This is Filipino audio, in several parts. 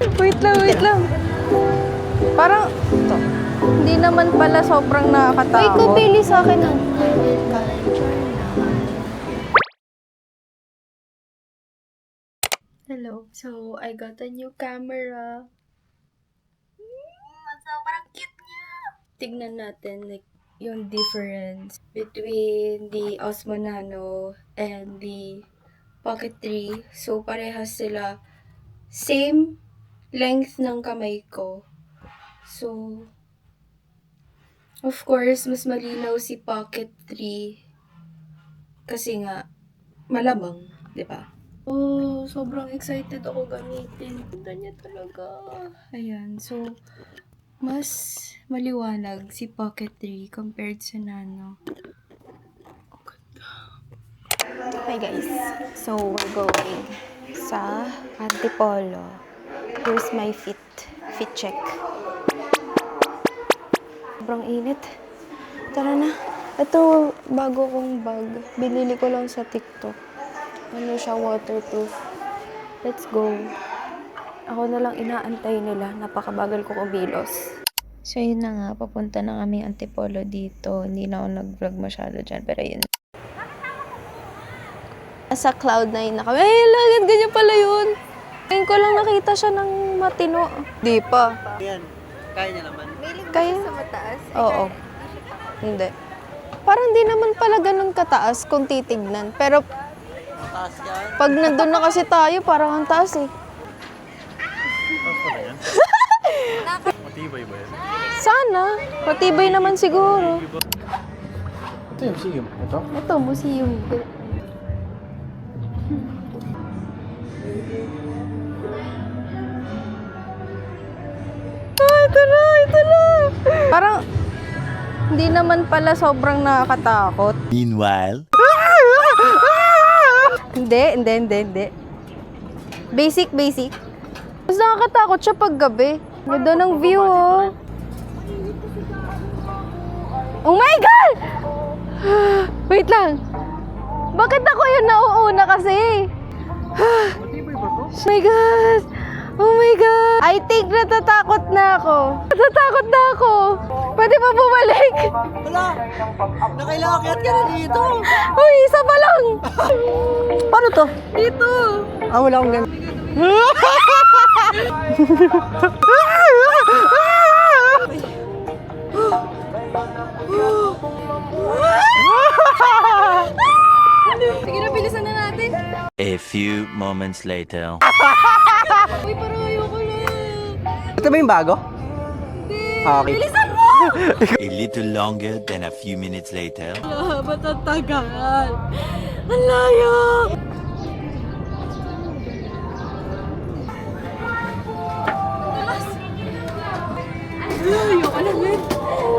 Wait lang, wait lang. Parang, ito. Hindi naman pala sobrang nakakatakot. Uy, ikaw pili sa akin ah. Hello. So, I got a new camera. Sobrang cute niya. Tignan natin, like, yung difference between the Osmo Nano and the Pocket 3. So, parehas sila. Same length ng kamay ko. So, of course, mas malinaw si Pocket 3 kasi nga malamang, 'di ba? Oh, sobrang excited ako gamitin. Ganda niya talaga. Ayan, so mas maliwanag si Pocket 3 compared sa Nano. Ang ganda. Hi guys. So, we're going sa Antipolo. Here's my fit check. Sobrang init. Tara na. Ito, bago kong bag. Binili ko lang sa TikTok. Ano siya, waterproof. Let's go. Ako na lang inaantay nila. Napakabagal ko kumilos. So, yun na nga. Papunta na kami Antipolo dito. Hindi na ako nag-vlog masyado dyan. Pero yun. Nasa Cloud9 na kami. Ay, lagad ganyan pala yun. Ngayon ko lang nakita siya ng matino. Di pa. Yan. Kaya niya naman. Kaya? Sa mataas? Oo. Hindi. Parang di naman pala ganun kataas kung titignan. Pero Taas yan. pag nandun na kasi tayo, parang ang taas eh. Taas pa na yan. Matibay ba yan? Sana. Matibay naman siguro. Ito yung museum. Ito? Ito, museum. Ito na, ito na. Parang, hindi naman pala sobrang nakakatakot. Meanwhile. Hindi. Basic. Mas nakakatakot siya pag gabi. Ganda ng view, oh. Oh my God! Wait lang. Bakit ako yung nauuna kasi? Matibay ba to? Oh my God! Oh my God! I think natatakot na ako. Pwede pa bumalik? Wala! Nakailangan ka na dito! Uy, isa pa lang! Paano to? Dito! Ah, wala akong ganun. Sige na, bilisan na natin. A few moments later. Uy, parang ayoko na. Ito ba yung bago? Okay. Bilisan mo! A little longer than a few minutes later. Ba't ang tagal? Ang layo! Ayoko na, man.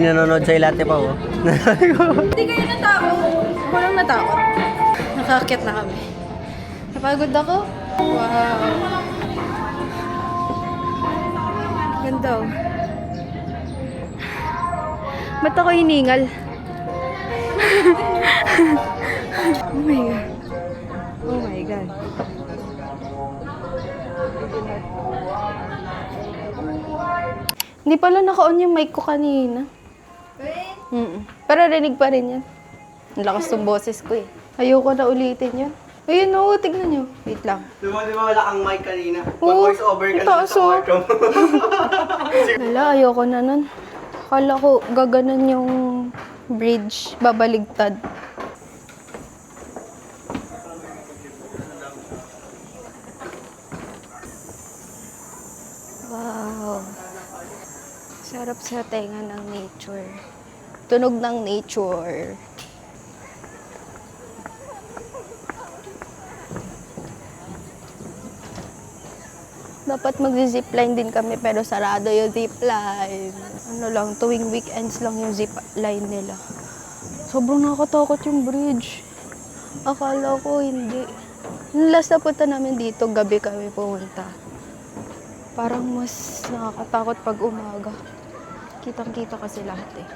Nanonood sa ilate pa, oh. Hindi kayo natakot. Ako lang natakot. Nakakit na kami. Napagod ako? Wow. Ganda, oh. Ba't ako hiningal? Oh my God. Oh my God. Hindi pala naka-on yung mic ko kanina. Pero rinig pa rin yan. Ang lakas ng boses ko eh. Ayoko na ulitin yan. Ayun o, tignan nyo. Wait lang. Di ba wala kang mic kanina? Oo, Mag-voice over ka itaas, sa oh. kwarto mo. Wala, ayoko na nun. Akala ko gaganon yung bridge, babaligtad. Wow. Sarap sa tenga ng nature. Tunog ng nature. Dapat mag-zipline din kami pero sarado yung zipline. Ano lang, tuwing weekends lang yung zipline nila. Sobrang nakakatakot yung bridge. Akala ko hindi. Nung last na punta namin dito, gabi kami pumunta. Parang mas nakakatakot pag umaga. Kitang-kita kasi lahat eh.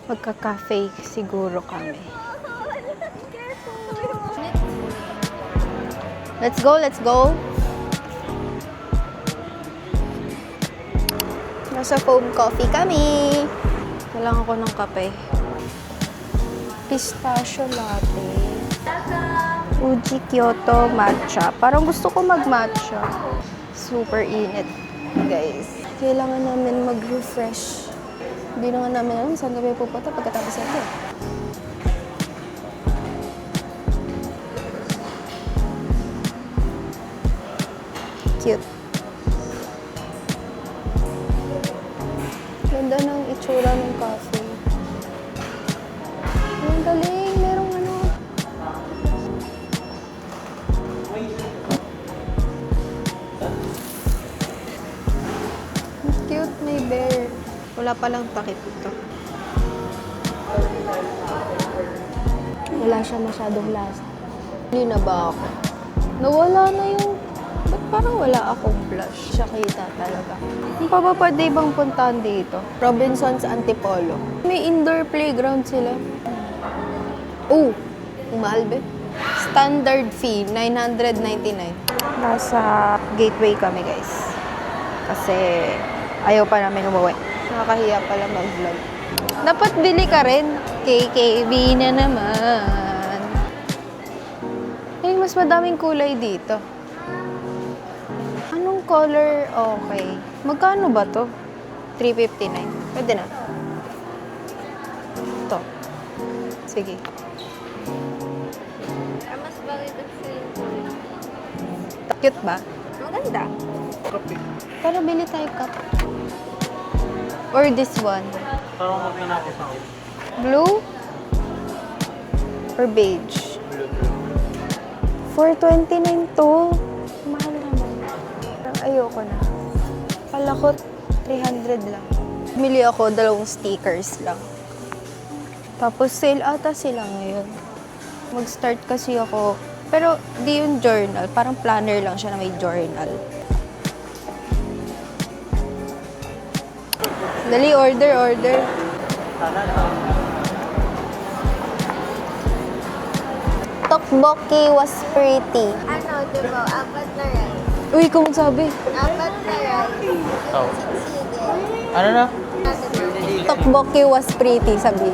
Magka-cafe siguro kami. Let's go, let's go. Nasa foam coffee kami. Kailangan ko ng kape. Pistachio latte. Uji Kyoto matcha. Parang gusto ko mag-matcha. Super init, guys. Kailangan namin mag-refresh. Hindi na nga namin alam saan kami pupunta pagkatapos ito. Cute. Ganda ng itsura ng cafe. Ang galing. Merong ano. Ang cute. May bear. Wala palang takip ito. Wala siya masyadong lasa. Hindi na ba ako? Nawala na yung... Ba't parang wala akong blush? Siya kita talaga. Ang pa ba pwede bang puntahan dito? Robinson's Antipolo. May indoor playground sila. Oh! Umalbe. Standard fee, 999. Nasa gateway kami, guys. Kasi ayaw pa namin umuwi. Nakakahiya pala mag-vlog. Dapat bili ka rin. KKB na naman. Eh, mas madaming kulay dito. Anong color? Okay. Magkano ba to? 359. Pwede na. Ito. Sige. Mas bagay ito Cute ba? Maganda. Pero bili tayo cup. Or this one. Parang mag-inapos ako. Blue? Or beige? 429 to. Mahal naman. Parang ayoko na. Palakot, 300 lang. Bumili ako, 2 stickers lang. Tapos sale ata sila ngayon. Mag-start kasi ako. Pero di yung journal. Parang planner lang siya na may journal. Dali, order. Tteokbokki was pretty. Ano, di ba? Apat na rice. Uy, kung sabi. Apat na rice. Oh. Sige. Ano na? Tteokbokki was pretty, sabi.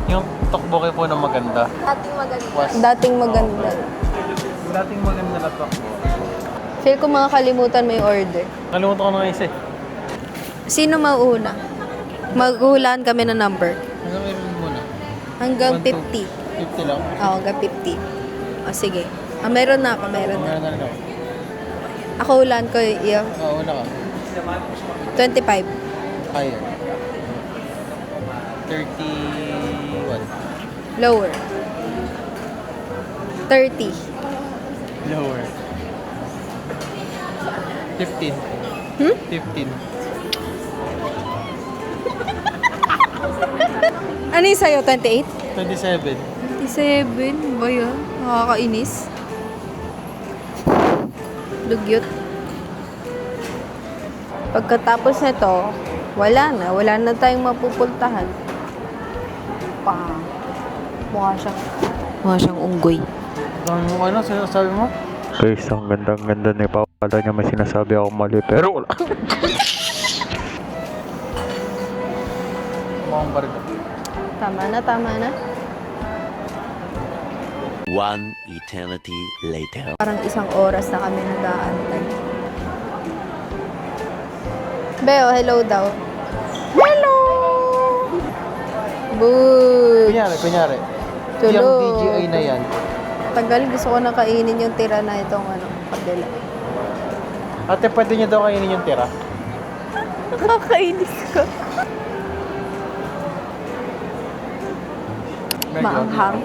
Yung tokboke po na maganda. Ating maganda. Dating maganda. Dating maganda na tokbo. Feel ko makakalimutan mo yung order. Kalimutan ko na nga isa eh. Sino mauuna? Maghulaan kami ng number. Ano meron muna? Hanggang 1, 2. 50. 50 lang? Oo, hanggang 50. O, sige. Meron na ako. Meron na rin ako. Ako hulaan ko yung Oo, una ka. 25. Higher. 31. Lower. 30. Lower. 15. 15. Ano yung sa'yo? 28? 27. 27? Ba yun? Nakakainis. Dugyot. Pagkatapos nito, wala na tayong mapupultahan. Mukha siyang unggoy. Ano sinasabi mo? Guys, ang ganda ni Pao. Kala niya may sinasabi ako mali, pero wala. Mukhang barga. Tama na. One eternity later. Parang 1 oras na kami nag-aantay. Beo, hello daw. Hello! Boo! Kunyari. Tulog. Yung DJI na yan. Tagal, gusto ko na kainin yung tira na itong kabila. Ate, pwede niyo daw kainin yung tira? Nakakainis ko. Maanghang.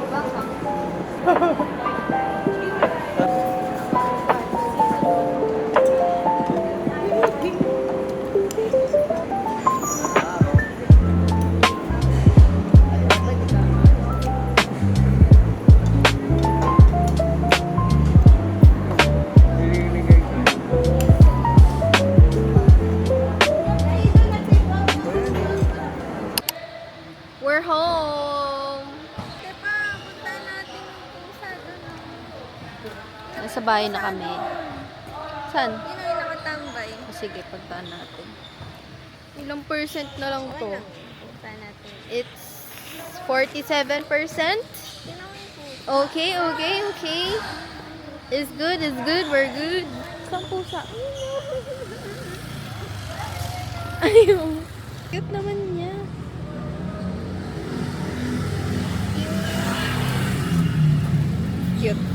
We're home! Diba, punta natin yung pusa doon. Nasa bahay na kami. Saan? Yun ang nakatambay. Sige, pagtaan natin. Ilang percent na lang to? Punta natin. It's 47%. Okay, okay, okay. It's good, we're good. Saan pusa? Ayun. Cute naman niya. Cute.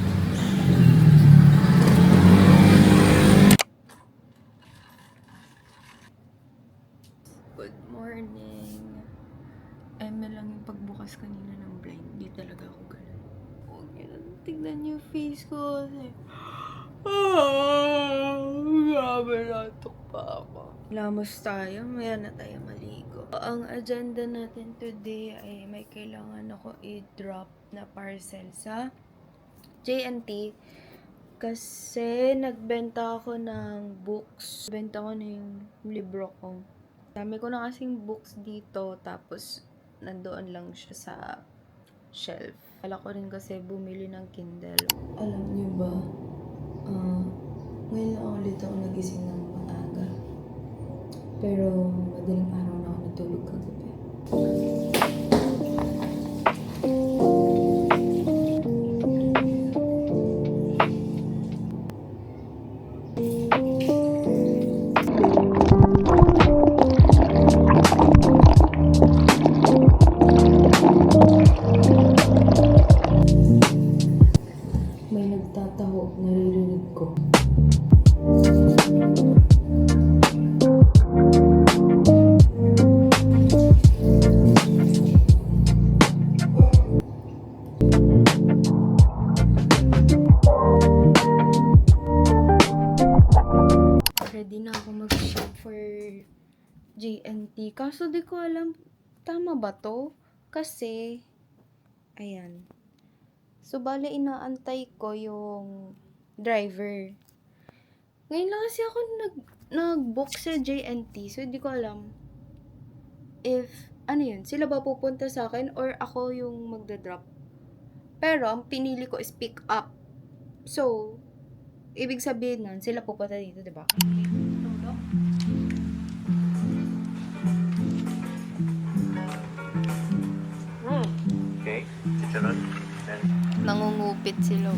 Good morning. Eme lang yung pagbukas kanina ng blind. Hindi talaga ako ganun. Huwag niyo na tignan yung face ko kasi... grabe natok pa ako. Lamos tayo. Maya na tayo maligo. Ang agenda natin today ay may kailangan ako i-drop na parcel sa JNT. Kasi nagbenta ako ng books. Benta ko na yung libro ko. Dami ko na kasing books dito, tapos nandoon lang siya sa shelf. Kala ko rin kasi bumili ng Kindle. Alam niyo ba, ngayon lang ulit ako nagising ng maaga. Pero madaling araw na ako natulog kagabi. May nagtataho, naririnig ko. Ready na ako mag-shop for JNT. Kaso di ko alam, tama ba to? Kasi, ayan. So, bale, inaantay ko yung driver. Ngayon lang kasi ako nag-book sa JNT. So, hindi ko alam if, ano yun, sila ba pupunta sa akin or ako yung magda-drop. Pero, ang pinili ko is pick up. So, ibig sabihin nun, sila pupunta dito, diba? Okay, susunod. Nangungupit sila.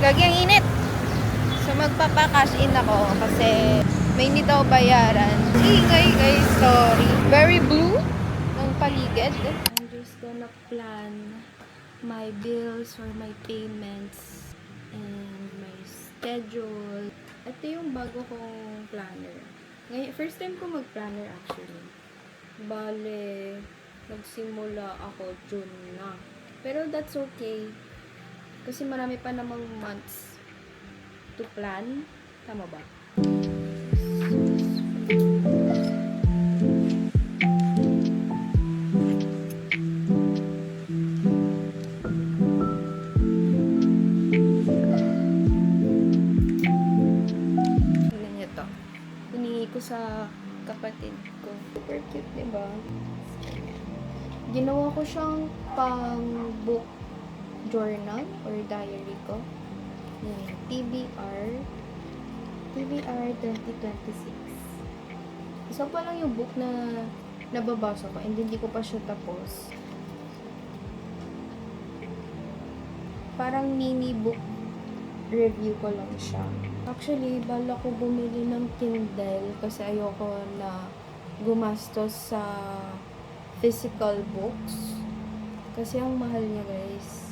Gagi ang init. So magpapa-cash in ako kasi may need ako bayaran. Ingay guys, sorry. Very blue ng paligid. I'm just gonna plan my bills or my payments and my schedule. Ito yung bago kong planner. Ngayon, first time ko mag-planner actually. Bale, nagsimula ako June na. Pero that's okay. Kasi marami pa namang months to plan. Tama ba? Tignan niyo to. Hiningi ko sa kapatid ko. Super cute, diba? Ginawa ko siyang pang-book journal or diary ko. Yan, TBR 2026. Isa pa lang yung book na nababasa ko and hindi ko pa siya tapos. Parang mini book review ko lang siya. Actually, bala ko bumili ng Kindle kasi ayoko na gumastos sa physical books. Kasi ang mahal niya, guys.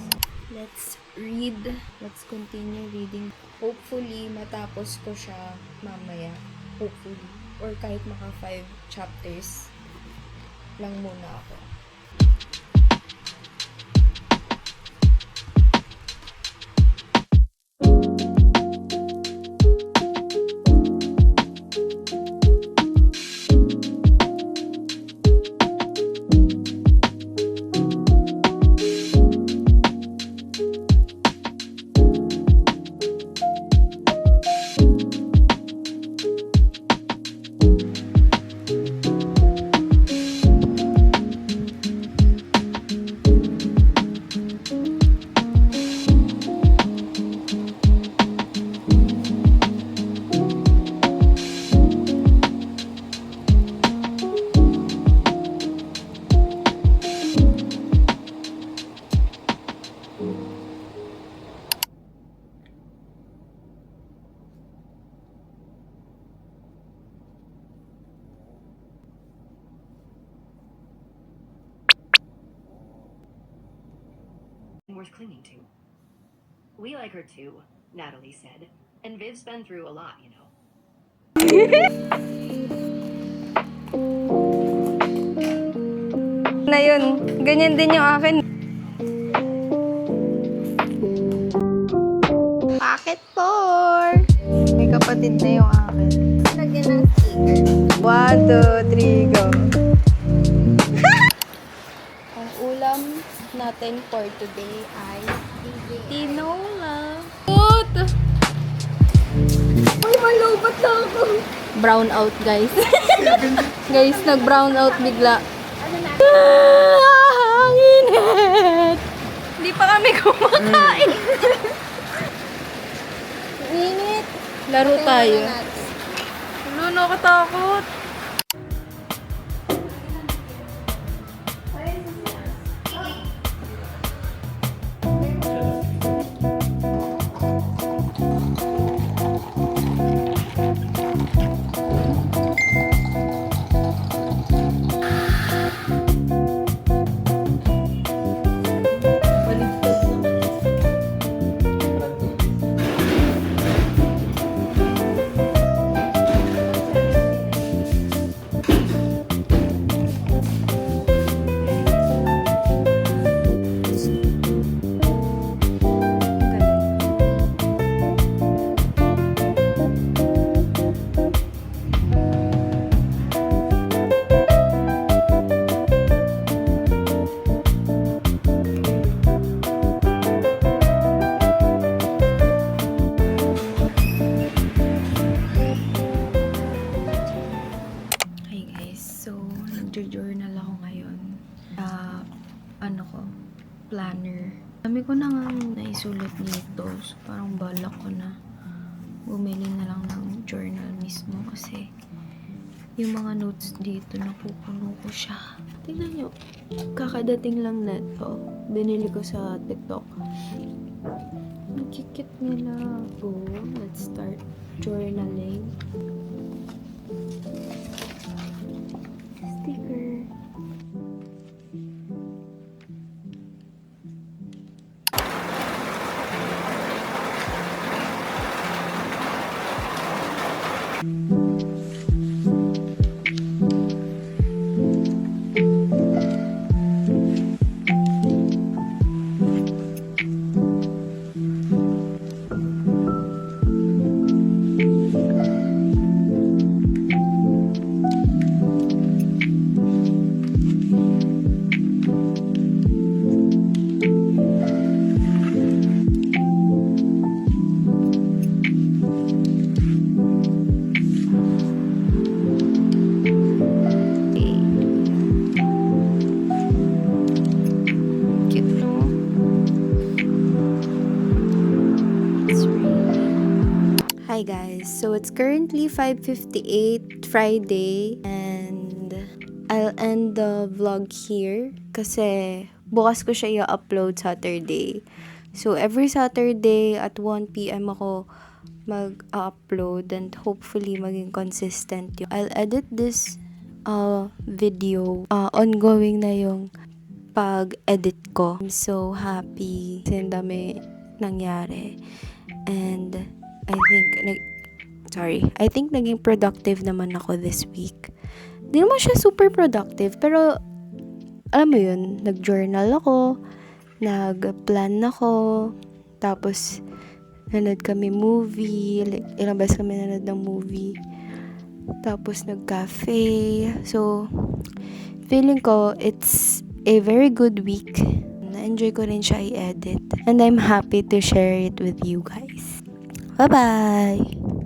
Let's read. Let's continue reading. Hopefully, matapos ko siya mamaya. Hopefully. Or kahit maka 5 chapters lang muna ako. worth clinging to. We like her too, Natalie said. And Viv's been through a lot, you know. Na yun, ganyan din yung akin. Pocket 4! May kapatid na yung akin. Lagyan ng sticker. 1, 2, 3, go! Ang ulam natin for today ay tinola. Uy, malubat na ako! Brown out, guys. Guys, nag-brown out bigla. Hanginit! Hindi pa kami kumakain. Init! Laro tayo. Wala, nakatakot. Hey guys, so nag-journal ako ngayon. Planner. Dami ko na nga naisulat dito. So parang balak ko na bumili na lang ng journal mismo kasi yung mga notes dito napupuno ko siya. Tingnan nyo, kakadating lang neto. Binili ko sa TikTok. Ang kikit nila. So, let's start journaling. Sticker. Hi guys, so it's currently 5:58 Friday and I'll end the vlog here kasi bukas ko siya i-upload Saturday. So every Saturday at 1 PM ako mag-upload and hopefully maging consistent yun. I'll edit this video. Ongoing na yung pag-edit ko. I'm so happy kasi ang dami nangyari. And I think naging productive naman ako this week. Di naman siya super productive, pero alam mo yun, nag-journal ako, nag-plan ako, tapos nanood kami movie, like, ilang beses kami nanood ng movie, tapos nag-cafe. So, feeling ko, it's a very good week. Na-enjoy ko rin siya i-edit. And I'm happy to share it with you guys. Bye-bye!